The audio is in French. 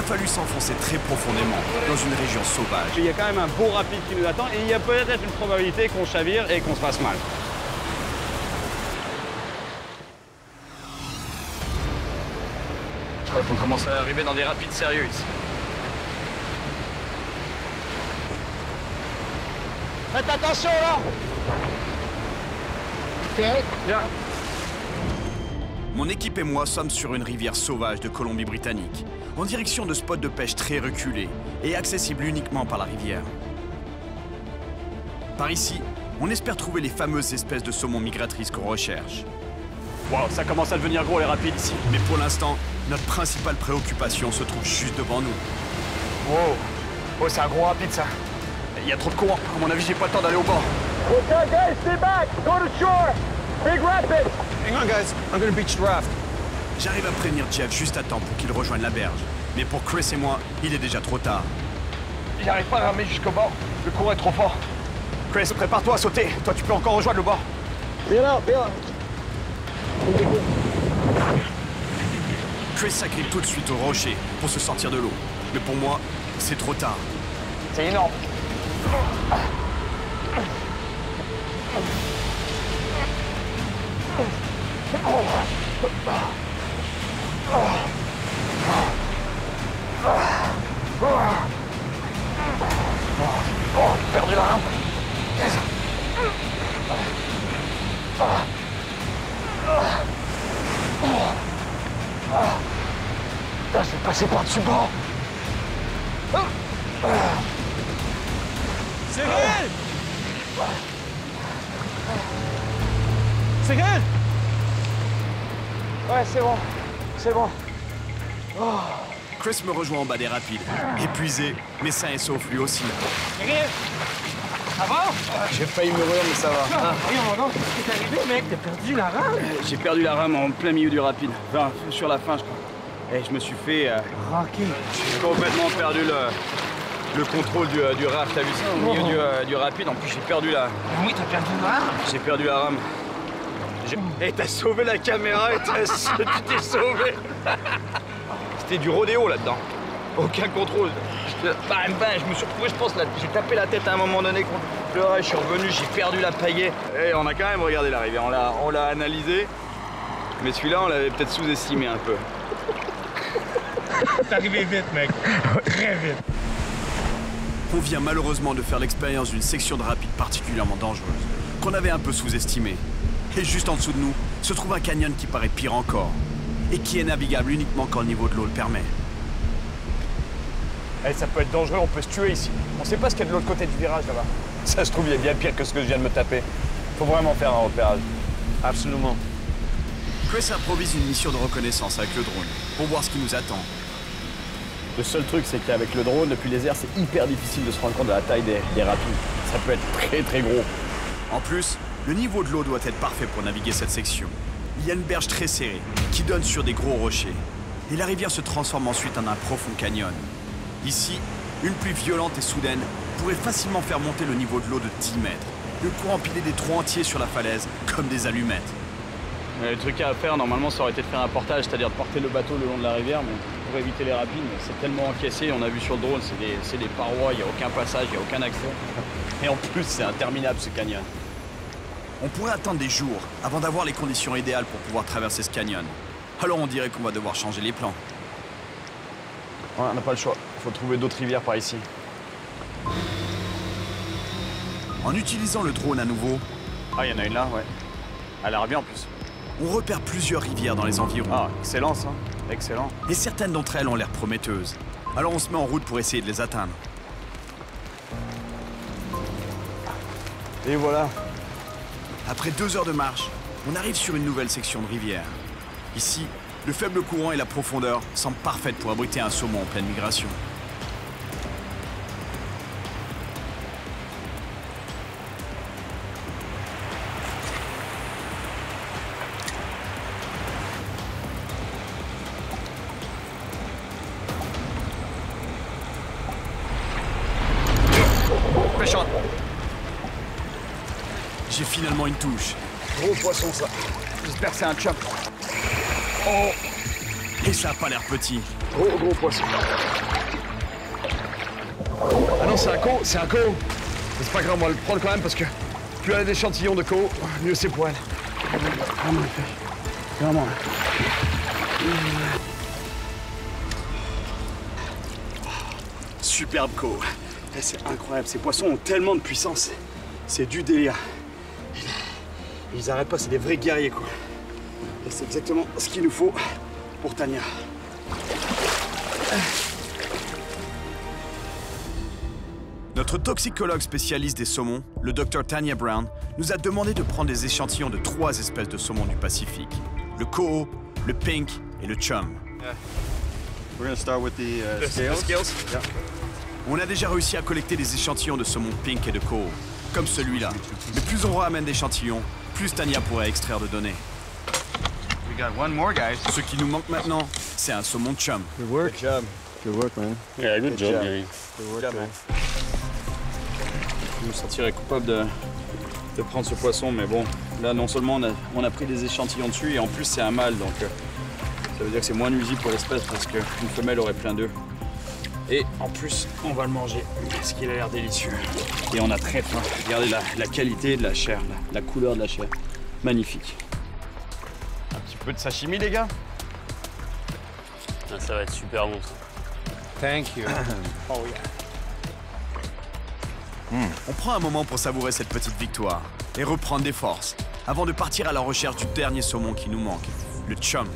a fallu s'enfoncer très profondément dans une région sauvage. Il y a quand même un beau rapide qui nous attend et il y a peut-être une probabilité qu'on chavire et qu'on se fasse mal. Je crois qu'on commence à arriver dans des rapides sérieux ici. Faites attention là! Ok. Bien. Mon équipe et moi sommes sur une rivière sauvage de Colombie-Britannique, en direction de spots de pêche très reculés et accessibles uniquement par la rivière. Par ici, on espère trouver les fameuses espèces de saumons migratrices qu'on recherche. Wow, ça commence à devenir gros les rapides ici. Mais pour l'instant, notre principale préoccupation se trouve juste devant nous. Wow. Oh, c'est un gros rapide ça. Il y a trop de courant. À mon avis, j'ai pas le temps d'aller au bord. Okay, guys, stay back. Go to shore. Big rapid. Hang on, guys. I'm gonna beach the raft. J'arrive à prévenir Jeff juste à temps pour qu'il rejoigne la berge. Mais pour Chris et moi, il est déjà trop tard. J'arrive pas à ramer jusqu'au bord. Le courant est trop fort. Chris, prépare-toi à sauter. Toi, tu peux encore rejoindre le bord. Bail out, bail out. Chris s'agrippe tout de suite au rocher pour se sortir de l'eau. Mais pour moi, c'est trop tard. C'est énorme. Perdu la rampe. Putain, je vais passer par-dessus le bord. Cyril! Cyril! Ouais, c'est bon. C'est bon. Chris me rejoint en bas des rapides, épuisé, mais sain et sauf lui aussi. Cyril! Ça va? J'ai failli mourir, mais ça va. Voyons donc, qu'est-ce qui t'est arrivé, mec? T'as perdu la rame? J'ai perdu la rame en plein milieu du rapide. Enfin, sur la fin, je crois. Et je me suis fait Rocky. j'ai complètement perdu le contrôle du raft. T'as vu ça au milieu du rapide? En plus, j'ai perdu la rame. Et t'as sauvé la caméra et tu t'es sauvé. C'était du rodéo là-dedans. Aucun contrôle. Je me suis retrouvé, je pense, là, j'ai tapé la tête à un moment donné contre le rail, je suis revenu, j'ai perdu la pagaie. Et on a quand même regardé la rivière, on l'a analysé. Mais celui-là, on l'avait peut-être sous-estimé un peu. T'es arrivé vite, mec. Très vite. On vient malheureusement de faire l'expérience d'une section de rapide particulièrement dangereuse, qu'on avait un peu sous-estimée. Et juste en dessous de nous, se trouve un canyon qui paraît pire encore, et qui est navigable uniquement quand le niveau de l'eau le permet. Eh, ça peut être dangereux, on peut se tuer ici. On sait pas ce qu'il y a de l'autre côté du virage là-bas. Ça se trouve, il y a bien pire que ce que je viens de me taper. Faut vraiment faire un repérage. Absolument. Chris improvise une mission de reconnaissance avec le drone, pour voir ce qui nous attend. Le seul truc, c'est qu'avec le drone, depuis les airs, c'est hyper difficile de se rendre compte de la taille des rapides. Ça peut être très très gros. En plus, le niveau de l'eau doit être parfait pour naviguer cette section. Il y a une berge très serrée, qui donne sur des gros rochers. Et la rivière se transforme ensuite en un profond canyon. Ici, une pluie violente et soudaine pourrait facilement faire monter le niveau de l'eau de 10 mètres. Le courant empilait des trous entiers sur la falaise, comme des allumettes. Le truc à faire, normalement, ça aurait été de faire un portage, c'est-à-dire de porter le bateau le long de la rivière, mais pour éviter les rapides, c'est tellement encaissé, on a vu sur le drone, c'est des parois, il n'y a aucun passage, il n'y a aucun accès. Et en plus, c'est interminable ce canyon. On pourrait attendre des jours avant d'avoir les conditions idéales pour pouvoir traverser ce canyon. Alors on dirait qu'on va devoir changer les plans. Ouais, on n'a pas le choix, il faut trouver d'autres rivières par ici. En utilisant le drone à nouveau, Ah, il y en a une là, ouais. Elle a l'air bien en plus. on repère plusieurs rivières dans les environs. Ah, excellent ça, excellent. Et certaines d'entre elles ont l'air prometteuses. Alors on se met en route pour essayer de les atteindre. Et voilà. Après 2 heures de marche, on arrive sur une nouvelle section de rivière. Ici, le faible courant et la profondeur semblent parfaites pour abriter un saumon en pleine migration. Pêchant. J'ai finalement une touche. Gros poisson ça. J'espère que c'est un chum. Oh. Et ça a pas l'air petit. Gros poisson. Ah non, c'est un co, c'est un co. Mais c'est pas grave, on va le prendre quand même parce que plus elle a d'échantillons de co, mieux c'est pour elle. Vraiment fait. Vraiment. Superbe co. C'est incroyable, ces poissons ont tellement de puissance. C'est du délire. Ils arrêtent pas, c'est des vrais guerriers quoi. Et c'est exactement ce qu'il nous faut pour Tania. Notre toxicologue spécialiste des saumons, le Dr Tanya Brown, nous a demandé de prendre des échantillons de 3 espèces de saumons du Pacifique. Le coho, le pink et le chum. We're gonna start with the scales. Yeah. On a déjà réussi à collecter des échantillons de saumon pink et de coho, comme celui-là. Mais plus on ramène d'échantillons, plus Tanya pourrait extraire de données. We got one more, guys. Ce qui nous manque maintenant, c'est un saumon chum. Good work. Good job. Good work, man. Yeah, good job, Gary. Good work, Good job, man. Je me sentirais coupable de prendre ce poisson, mais bon, là non seulement on a pris des échantillons dessus, et en plus c'est un mâle, donc ça veut dire que c'est moins nuisible pour l'espèce parce qu'une femelle aurait plein d'œufs. Et en plus, on va le manger, parce qu'il a l'air délicieux. Et on a très faim. Regardez la qualité de la chair, la couleur de la chair. Magnifique. Un petit peu de sashimi, les gars? Ah, ça va être super bon. Thank you. Oh yeah. On prend un moment pour savourer cette petite victoire et reprendre des forces avant de partir à la recherche du dernier saumon qui nous manque, le chum.